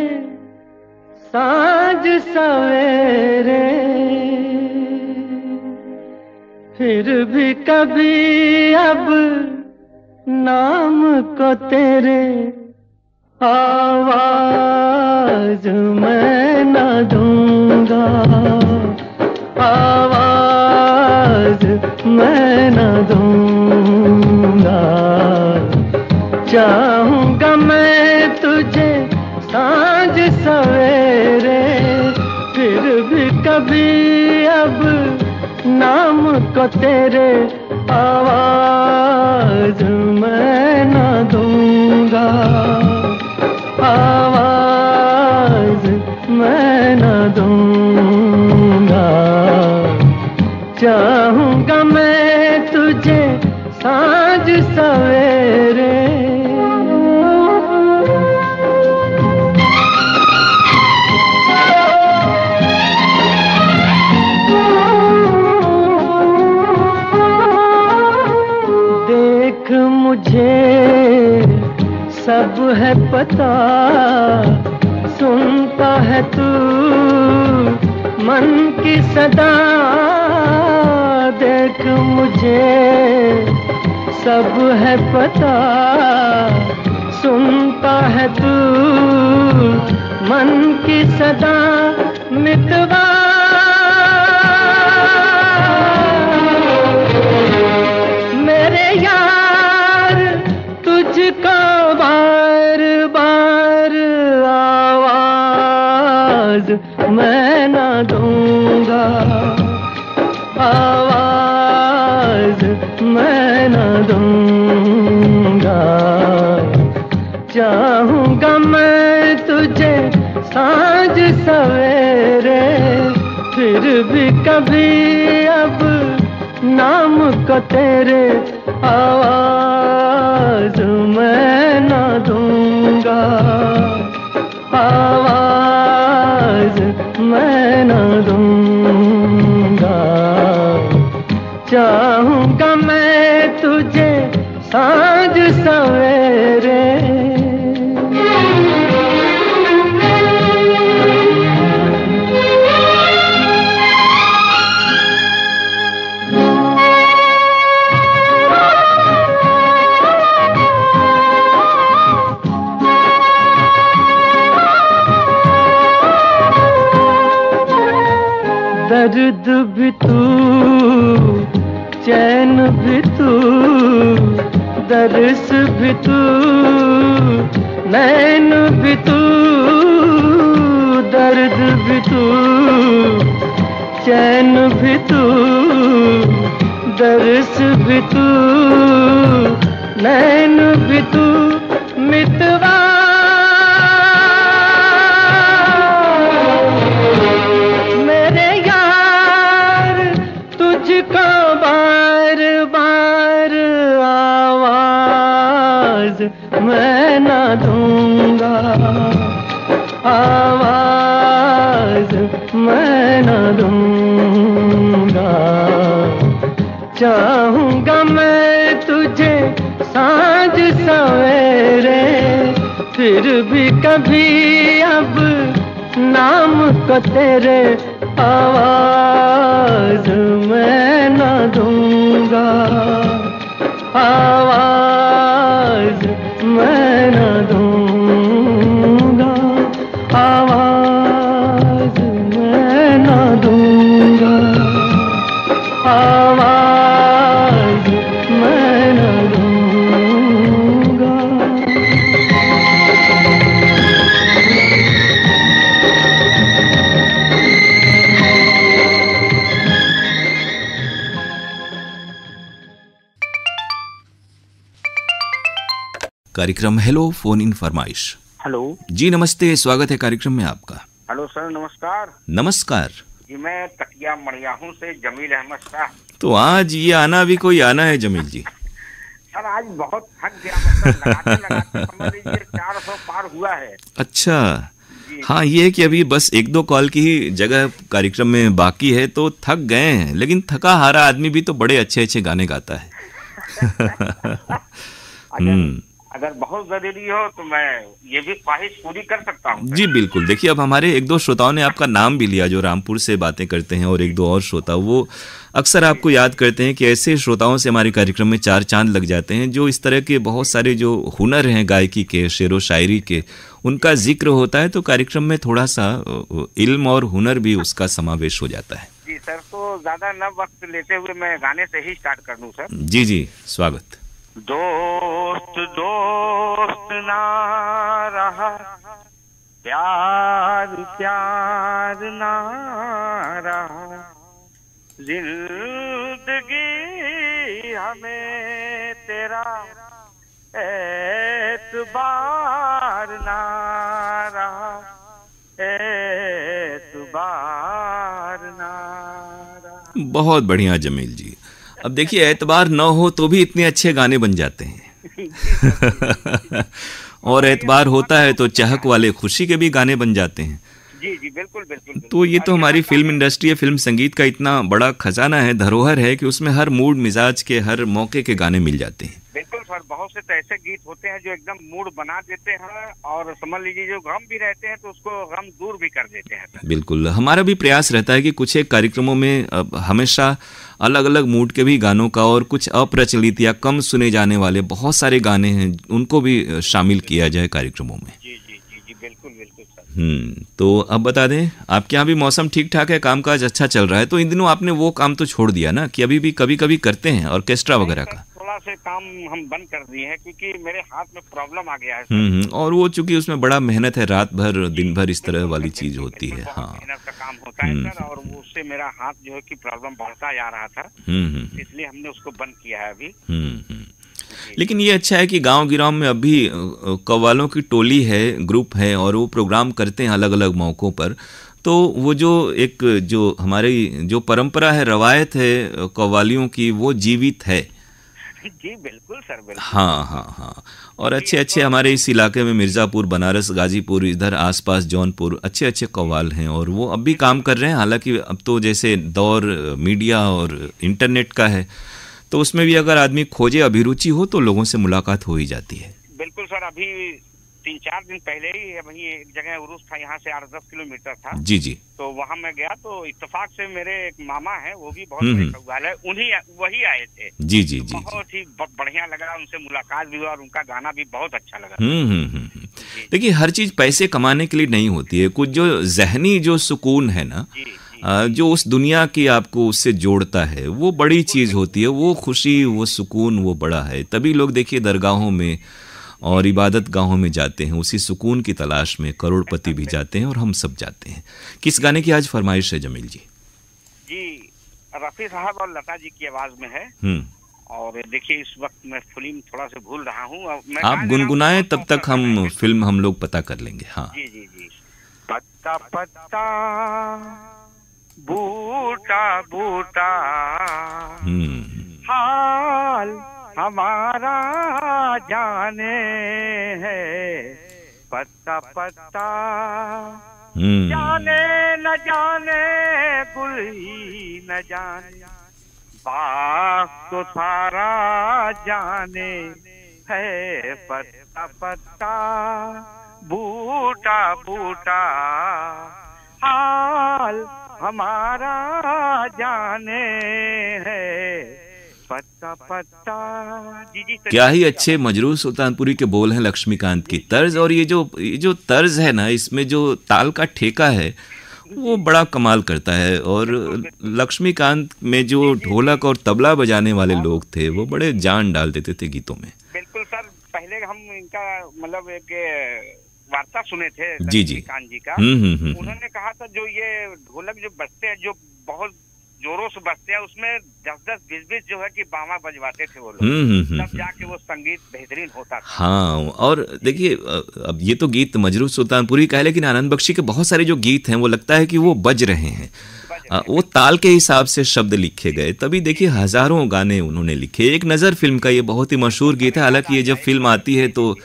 C: सांझ सवेरे, फिर भी कभी अब नाम को तेरे आवाज मैं न दूंगा, आवाज मैं न दूंगा। चाहूंगा मैं तुझे सांझ सवेरे, फिर भी कभी अब नाम को तेरे आवाज मैं न दूंगा, आवाज मैं न दूंगा। चाहूंगा मैं तुझे सांझ सवेरे। मुझे सब है पता, सुनता है तू मन की सदा। देख मुझे सब है पता, सुनता है तू मन की सदा। मितवा मेरे यार तुझको बार बार आवाज मैं ना दूंगा, आवाज मैं ना दूंगा। चाहूंगा मैं तुझे सांझ सवेरे, फिर भी कभी अब नाम को तेरे आवाज मैं ना दूंगा, आवाज मैं ना दूंगा। चाहूंगा मैं तुझे सांझ सवेरे। दर्द भी तू, चैन भी तू, दर्स भी तू, नैन भी तू। दर्द भी तू, चैन भी तू, दर्स भी तू, नैन भी तू। मितवा मैं ना दूंगा, आवाज मैं ना दूंगा। चाहूंगा मैं तुझे सांझ सवेरे, फिर भी कभी अब नाम को तेरे आवाज मैं ना दूंगा, आवाज मैं ना दूंगा, आवाज मैं ना दूंगा, आवाज मैं ना दूंगा।
A: कार्यक्रम हेलो फोन इन फरमाइश।
G: हेलो
A: जी नमस्ते, स्वागत है कार्यक्रम में आपका।
G: हेलो सर, नमस्कार।
A: नमस्कार
G: जी मैं तकिया मड़ियाहू से जमील अहमद शाह।
A: तो आज ये आना भी कोई आना है जमील जी।
G: सर आज बहुत थक गया, मतलब लगाते समझ लीजिए 400 पार हुआ है।
A: अच्छा, हाँ ये है कि अभी बस 1-2 कॉल की ही जगह कार्यक्रम में बाकी है तो थक गए हैं, लेकिन थका हारा आदमी भी तो बड़े अच्छे अच्छे गाने गाता है।
G: अगर बहुत जरूरी हो तो मैं ये भी ख्वाहिश पूरी कर सकता हूँ।
A: जी बिल्कुल, देखिए अब हमारे 1-2 श्रोताओं ने आपका नाम भी लिया जो रामपुर से बातें करते हैं, और 1-2 और श्रोता वो अक्सर आपको याद करते हैं कि ऐसे श्रोताओं से हमारे कार्यक्रम में 4 चांद लग जाते हैं जो इस तरह के बहुत सारे जो हुनर हैं गायकी के, शेरो शायरी के, उनका जिक्र होता है तो कार्यक्रम में थोड़ा सा इल्म और हुनर भी उसका समावेश हो जाता है।
G: जी सर, तो ज्यादा न वक्त लेते हुए मैं गाने से ही स्टार्ट कर दूं सर।
A: जी जी स्वागत।
G: दोस्त दोस्त ना रहा, प्यार प्यार ना रहा, जिंदगी हमें तेरा एतबार ना रहा, एतबार ना रहा।
A: बहुत बढ़िया जमील जी। अब देखिए एतबार न हो तो भी इतने अच्छे गाने बन जाते हैं। और एतबार होता है तो चहक वाले खुशी के भी गाने बन जाते हैं।
G: जी जी बिल्कुल बिल्कुल।
A: तो ये तो हमारी फिल्म इंडस्ट्री है, फिल्म संगीत का इतना बड़ा खजाना है, धरोहर है कि उसमें हर मूड मिजाज के, हर मौके के गाने मिल जाते हैं।
H: बिल्कुल सर, बहुत से तो ऐसे गीत होते हैं जो एकदम मूड बना देते हैं और समझ लीजिए जो गम भी रहते हैं तो उसको गम दूर भी कर देते हैं सर।
A: बिल्कुल, हमारा भी प्रयास रहता है कि कुछ एक कार्यक्रमों में हमेशा अलग अलग मूड के भी गानों का और कुछ अप्रचलित या कम सुने जाने वाले बहुत सारे गाने हैं उनको भी शामिल किया जाए कार्यक्रमों में।
H: जी जी जी जी, बिल्कुल बिल्कुल सर।
A: तो अब बता दें, आपके यहाँ भी मौसम ठीक ठाक है, कामकाज अच्छा चल रहा है? तो इन दिनों आपने वो काम तो छोड़ दिया ना कि अभी भी कभी कभी करते हैं ऑर्केस्ट्रा वगैरह का?
H: थोड़ा से काम हम बंद कर दिए हैं क्योंकि मेरे हाथ में प्रॉब्लम आ गया है।
A: और वो चूंकि उसमें बड़ा मेहनत है, रात भर दिन भर इस तरह वाली चीज होती है। हाँ,
H: मेहनत का काम होता है सर, और उससे मेरा हाथ जो है कि प्रॉब्लम बढ़ता जा रहा था, इसलिए हमने उसको बंद किया है अभी।
A: लेकिन ये अच्छा है कि गांव गिराव में अभी कव्वालों की टोली है, ग्रुप है, और वो प्रोग्राम करते हैं अलग अलग मौक़ों पर। तो वो जो हमारी जो परंपरा है, रवायत है कव्वालियों की, वो जीवित है।
H: जी बिल्कुल सर, बिल्कुल।
A: हाँ हाँ हाँ। और अच्छे हमारे इस इलाके में मिर्ज़ापुर, बनारस, गाजीपुर, इधर आसपास जौनपुर अच्छे कव्वाल हैं और वो अब भी काम कर रहे हैं। हालांकि अब तो जैसे दौर मीडिया और इंटरनेट का है, तो उसमें भी अगर आदमी खोजे, अभिरुचि हो, तो लोगों से मुलाकात हो ही जाती है।
H: बिल्कुल सर, अभी 3-4 दिन पहले ही वही एक जगह उर्स था, यहाँ से 8-10 किलोमीटर था।
A: जी जी।
H: तो वहाँ मैं गया तो इत्तेफाक से मेरे एक मामा है, वो भी बहुत बड़े कव्वाल है, वही आए थे।
A: जी जी जी।
H: बहुत ही बढ़िया लगा, उनसे मुलाकात भी हुआ और उनका गाना भी बहुत अच्छा लगा।
A: देखिए, हर चीज पैसे कमाने के लिए नहीं होती है। कुछ जो जहनी जो सुकून है ना, जो उस दुनिया की आपको उससे जोड़ता है, वो बड़ी चीज होती है। वो खुशी, वो सुकून, वो बड़ा है। तभी लोग देखिए दरगाहों में और इबादत गाहों में जाते हैं, उसी सुकून की तलाश में। करोड़पति भी जाते हैं और हम सब जाते हैं। किस गाने की आज फरमाइश है जमील जी?
H: जी, रफी साहब और लता जी की आवाज में है। और देखिए इस वक्त मैं फिल्म थोड़ा से भूल रहा हूँ।
A: आप गुनगुनाएं, तब तक हम फिल्म हम लोग पता कर लेंगे। हाँ
H: जी जी जी। पत्ता पत्ता बूटा बूटा हाल हमारा जाने है, पत्ता पत्ता जाने न जाने, गुल ही न जाने, बाग तो सारा जाने है, पत्ता पत्ता बूटा बूटा हाल हमारा जाने है, पत्ता पत्ता। जी जी।
A: क्या ही अच्छे मजरूह सुल्तानपुरी के बोल हैं, लक्ष्मीकांत की तर्ज। और ये जो तर्ज है ना, इसमें जो ताल का ठेका है वो बड़ा कमाल करता है। और लक्ष्मीकांत में जो ढोलक और तबला बजाने वाले लोग थे, वो बड़े जान डाल देते थे गीतों में।
H: बिल्कुल सर, पहले हम इनका मतलब एक वार्ता सुने थे
A: जी जी
H: लक्ष्मीकांत जी का। उन्होंने कहा था जो ये ढोलक जो बजते हैं, जो बहुत जोरों से बजते हैं, उसमें 10-10, 20-20 जो है कि बामा बजवाते थे वो लोग, तब जाके वो संगीत बेहतरीन होता था।
A: हाँ, और देखिए अब ये तो गीत मजरूह सुल्तानपुरी का है, लेकिन आनंद बख्शी के बहुत सारे जो गीत हैं वो लगता है कि वो बज रहे हैं। वो ताल के हिसाब से शब्द लिखे गए। तभी देखिए हजारों गाने उन्होंने लिखे। एक नज़र फिल्म का ये बहुत ही मशहूर गीत है। हालांकि ये जब फिल्म आती है तो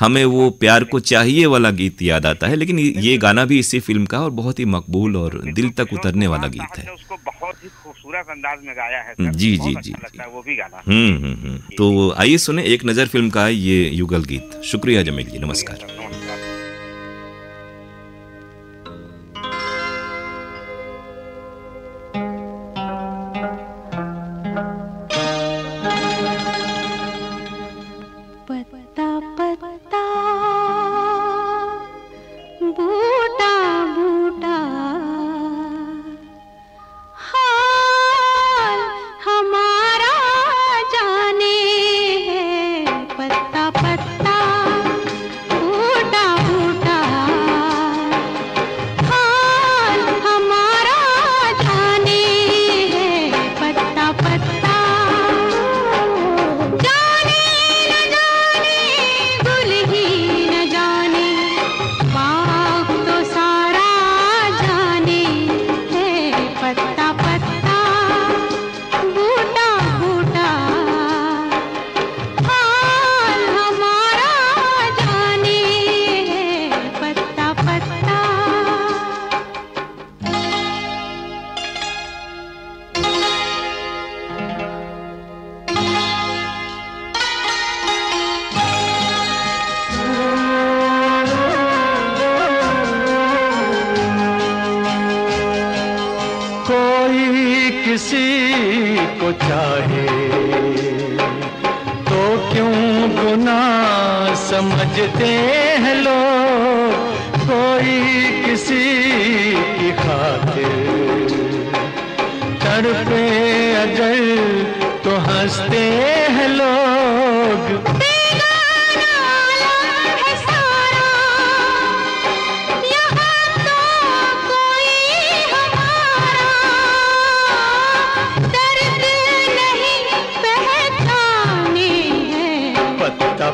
A: हमें वो प्यार को चाहिए वाला गीत याद आता है, लेकिन ये गाना भी इसी फिल्म का और बहुत ही मकबूल और दिल तक उतरने वाला गीत है।
H: उसको बहुत ही खूबसूरत अंदाज में गाया है सर।
A: जी जी जी
H: लगता है वो भी गाना।
A: तो आइए सुने एक नज़र फिल्म का ये युगल गीत। शुक्रिया जमील जी, नमस्कार।
F: जाने न जाने गुल ही
C: को चाहे तो क्यों गुनाह समझते हैं लोग, कोई किसी की खातिर तड़पे अगर तो हंसते हैं लोग।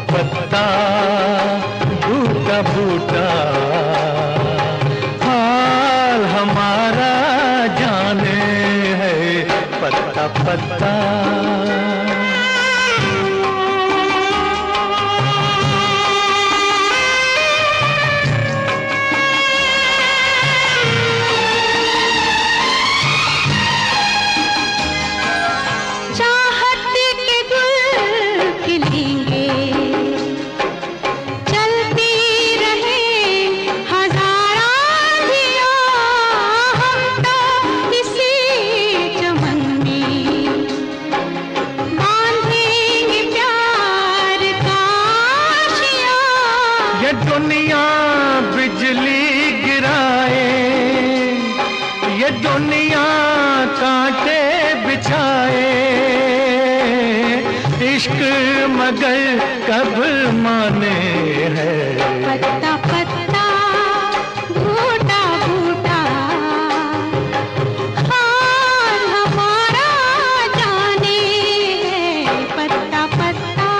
C: पत्ता बूटा बूटा हाल हमारा जाने है, पत्ता पत्ता। दुनिया बिजली गिराए, ये दुनिया कांटे बिछाए, इश्क मगर कब माने है। पत्ता पत्ता बूटा बूटा हाल हमारा जाने है, पत्ता पत्ता।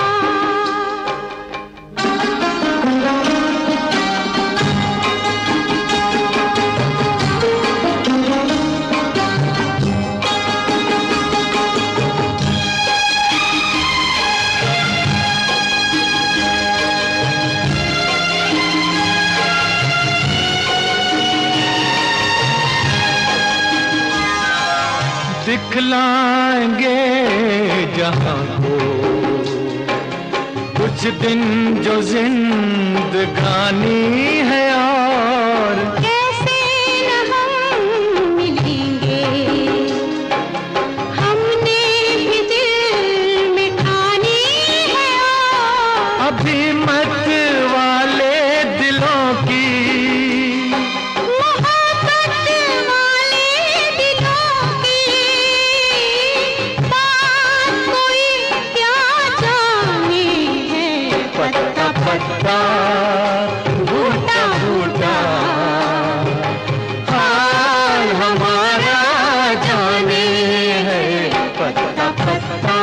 C: दिखलाएंगे जहां को कुछ दिन जो जिंदगानी है, और कैसे न हम मिलेंगे, हमने भी दिल में ठानी है, और अभी मत वाले दिलों की पत्ता बूटा बूटा हाल हमारा जाने है, पत्ता पत्ता।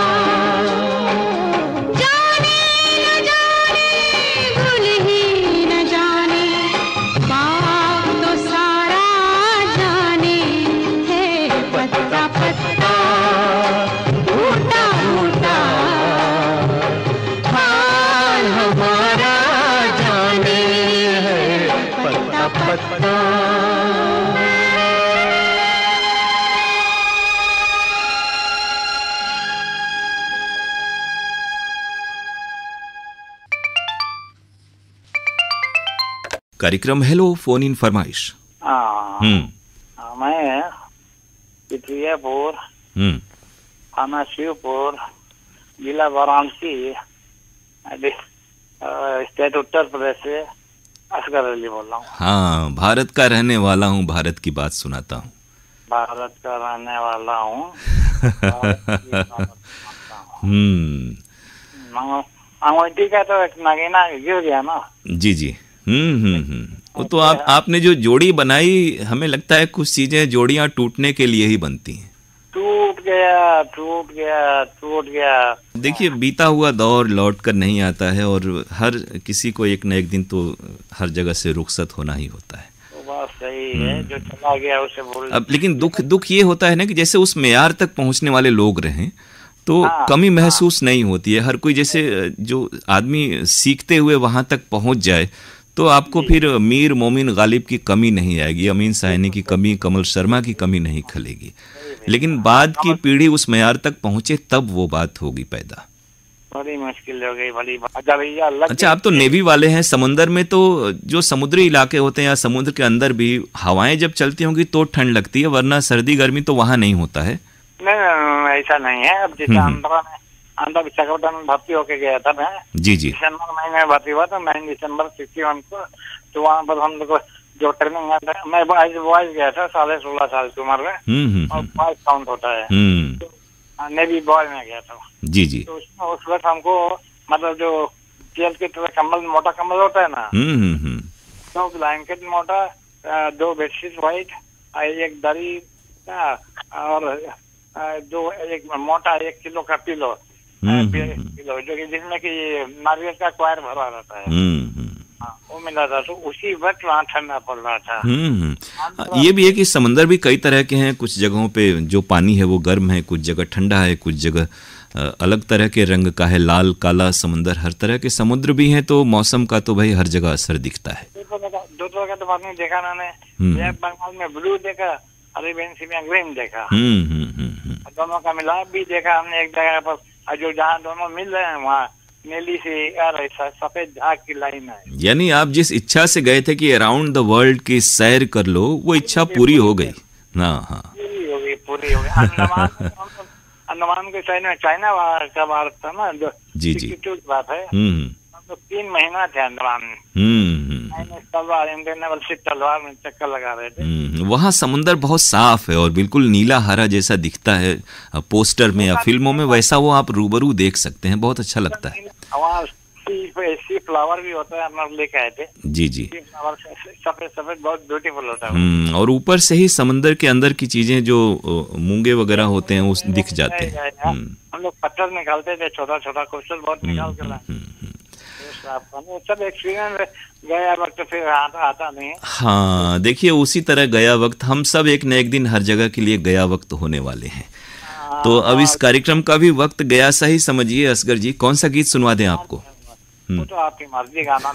C: जाने न जाने भूल ही न जाने, बाप तो सारा जाने है, पत्ता पत्ता बूटा बूटा हाल हमारा जाने है, पत्ता पत्ता।
A: कार्यक्रम हेलो फोन इन फरमाइश।
H: मैं पिथरियापुर, थाना शिवपुर, जिला वाराणसी, स्टेट उत्तर प्रदेश से असगर अली बोल रहा हूँ।
A: हाँ, भारत का रहने वाला हूँ, भारत की बात सुनाता हूँ।
H: भारत का रहने वाला हूँ। अंगूठी का तो एक नगीना गिर गया ना।
A: जी जी। वो तो आपने जो जोड़ी बनाई, हमें लगता है कुछ चीजें जोड़ियां टूटने के लिए ही बनती हैं।
H: टूट गया टूट गया टूट गया।
A: देखिए, बीता हुआ दौर लौट कर नहीं आता है, और हर किसी को एक न एक दिन तो हर जगह से रुखसत होना ही होता है।
H: तो बात सही है, जो चला गया उसे भूल।
A: अब लेकिन दुख ये होता है ना कि जैसे उस मेयार तक पहुंचने वाले लोग रहें तो कमी महसूस नहीं होती है। हर कोई जैसे जो आदमी सीखते हुए वहां तक पहुंच जाए तो आपको फिर मीर मोमिन गालिब की कमी नहीं आएगी, अमीन साहनी की कमी, कमल शर्मा की कमी नहीं खलेगी। लेकिन बाद की पीढ़ी उस मेयार तक पहुंचे तब वो बात होगी पैदा।
H: बड़ी मुश्किल हो गई, बड़ी भैया।
A: अच्छा, आप तो नेवी वाले हैं, समुंदर में तो जो समुद्री इलाके होते हैं या समुद्र के अंदर भी हवाएं जब चलती होंगी तो ठंड लगती है, वरना सर्दी गर्मी तो वहां नहीं होता है।
H: नहीं ऐसा नहीं है। अब जैसे आंध्रा विशाखापट्टनम भर्ती होके गया था मैं।
A: जी जी।
H: दिसंबर महीने में भर्ती हुआ था 9 दिसंबर 61 को। तो वहाँ पर हम लोग को जो ट्रेनिंग आता है, मैं बॉयज गया था 16.5 साल की उम्र में, और बॉयज काउंट होता है, नेवी बॉय में गया था।
A: जी जी।
H: तो उसमें उस वक्त हमको मतलब जो जेल के तरह कम्बल, मोटा कम्बल होता है ना, तो ब्लैंकेट मोटा, 2 बेडशीट व्हाइट, एक दरी और एक मोटा 1 किलो का पिलो, जो कि जिसमें कि नारियल का क्वायर भरा रहता है, वो मिला था। तो उसी वक्त वहाँ ठंडा पड़ रहा था।
A: ये भी है कि समंदर भी कई तरह के हैं। कुछ जगहों पे जो पानी है वो गर्म है, कुछ जगह ठंडा है, कुछ जगह अलग तरह के रंग का है, लाल काला समंदर, हर तरह के समुद्र भी हैं। तो मौसम का तो भाई हर जगह असर दिखता है।
H: 2 तरह का तो पानी देखा मैंने, बंगाल में ब्लू देखा, अरेबियन सी में ग्रीन देखा, दोनों का मिलाप भी देखा हमने एक जगह पर। जो जहाँ दोनों मिल रहे हैं वहाँ नीली सी और सफेद झाग की लाइन है।
A: यानी आप जिस इच्छा से गए थे कि अराउंड द वर्ल्ड की सैर कर लो, वो इच्छा पूरी हो गई। हाँ,
H: पूरी हो गई। अंडमान के साइड में चाइना का भारत था ना, जो
A: जी जी
H: बात है। तो 3 महीना थे अंडमान में, तलवार, इंडियन तलवार में चक्कर लगा रहे थे।
A: वहाँ समुंदर बहुत साफ है और बिल्कुल नीला हरा जैसा दिखता है पोस्टर में या फिल्मों में, वैसा वो आप रूबरू देख सकते हैं। बहुत अच्छा लगता है।
H: वहाँ सी फ्लावर भी होता है, हम लोग लेके आए थे।
A: जी जी।
H: सफेद सफेद बहुत ब्यूटीफुल होता है।
A: और ऊपर से ही समंदर के अंदर की चीजें जो मूंगे वगैरह होते हैं उस दिख जाते हैं।
H: हम लोग पत्थर निकालते थे, छोटा छोटा कोस्टल बहुत निकाल के सब एक्सपीरियंस गया वक्त फिर आता नहीं।
A: हाँ, देखिए उसी तरह गया वक्त, हम सब एक न एक दिन हर जगह के लिए गया वक्त होने वाले हैं। तो अब इस कार्यक्रम का भी वक्त गया सा ही समझिए। असगर जी, कौन सा गीत सुनवा दें आपको?
H: तो आपकी मर्जी, गाना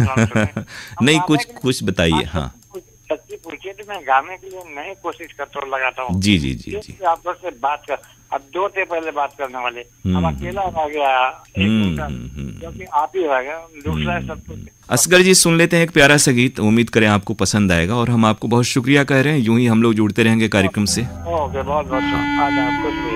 A: नहीं, कुछ बताइए। हाँ,
H: सच्ची पूछिए तो मैं गाने के लिए नहीं कोशिश करता हूँ, लगाता हूँ।
A: जी जी जी जी।
H: आप लोग से बात कर, अब 2 थे पहले बात करने वाले, अब अकेला रह गया, क्योंकि आप ही रह गया, दूसरा सब कुछ।
A: असगर जी, सुन लेते हैं एक प्यारा सा गीत, उम्मीद करें आपको पसंद आएगा। और हम आपको बहुत शुक्रिया कह रहे हैं, यूं ही हम लोग जुड़ते रहेंगे कार्यक्रम से।
H: ओके, बहुत बहुत खुश हुई।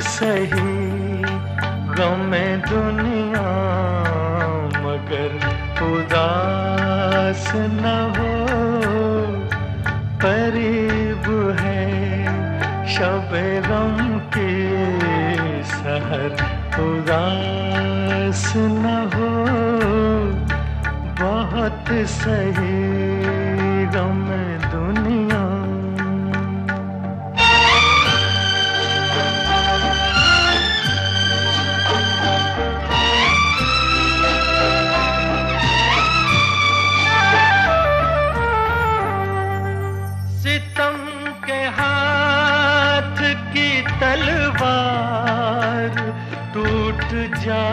C: सही गमे दुनिया मगर उदास न हो, करीब है शबे गम की सहर, उदास न हो, बहुत सही गमे दुनिया। सितम के हाथ की तलवार टूट जा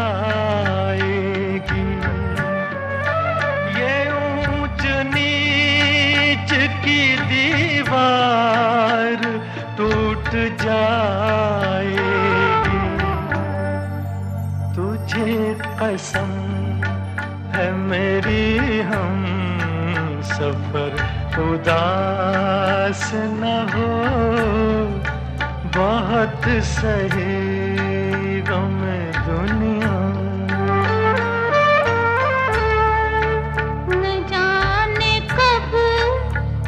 C: जाएगी। तुझे कसम है मेरी हम सफर उदास न हो, बहुत सही गम दुनिया।
F: न जाने कब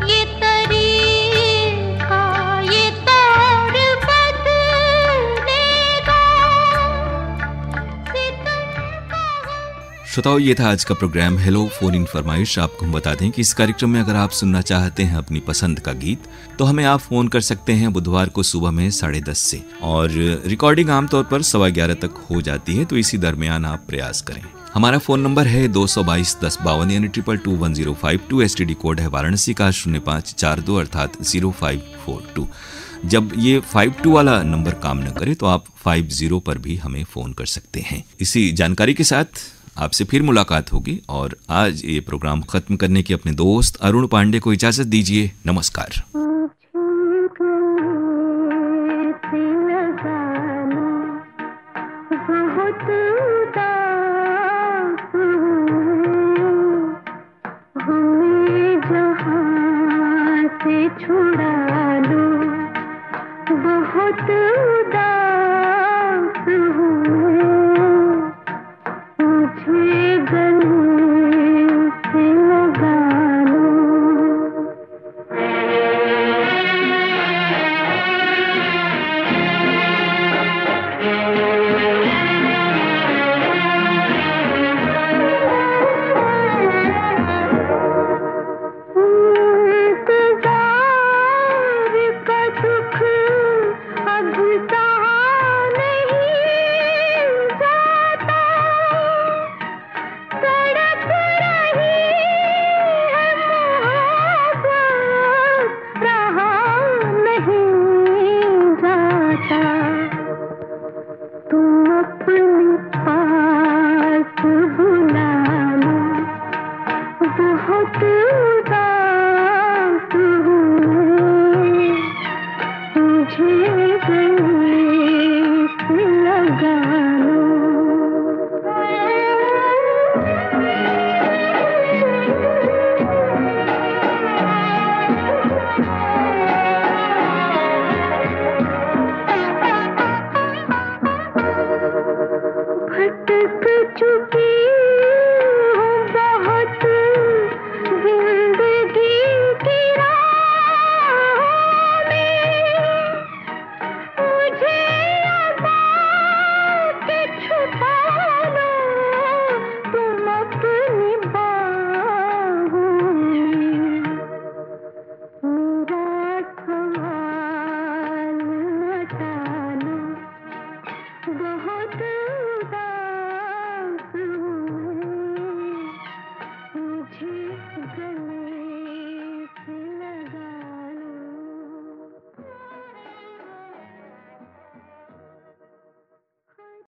F: ये तरीका ये तौर बदलेगा।
A: श्रोताओ, ये था आज का प्रोग्राम हेलो फोन इन फरमाइश। आपको हम बता दें कि इस कार्यक्रम में अगर आप सुनना चाहते हैं अपनी पसंद का गीत तो हमें आप फोन कर सकते हैं बुधवार को सुबह में 10:30 से, और रिकॉर्डिंग आमतौर पर 11:15 तक हो जाती है, तो इसी दरमियान आप प्रयास करें। हमारा फोन नंबर है 222-1052 यानी 221052। एसटीडी कोड है वाराणसी का 0542 अर्थात 0542। जब ये 52 वाला नंबर काम न करे तो आप 50 पर भी हमें फोन कर सकते हैं। इसी जानकारी के साथ आपसे फिर मुलाकात होगी, और आज ये प्रोग्राम खत्म करने की अपने दोस्त अरुण पांडे को इजाजत दीजिए। नमस्कार।
F: छुड़ा लो बहुत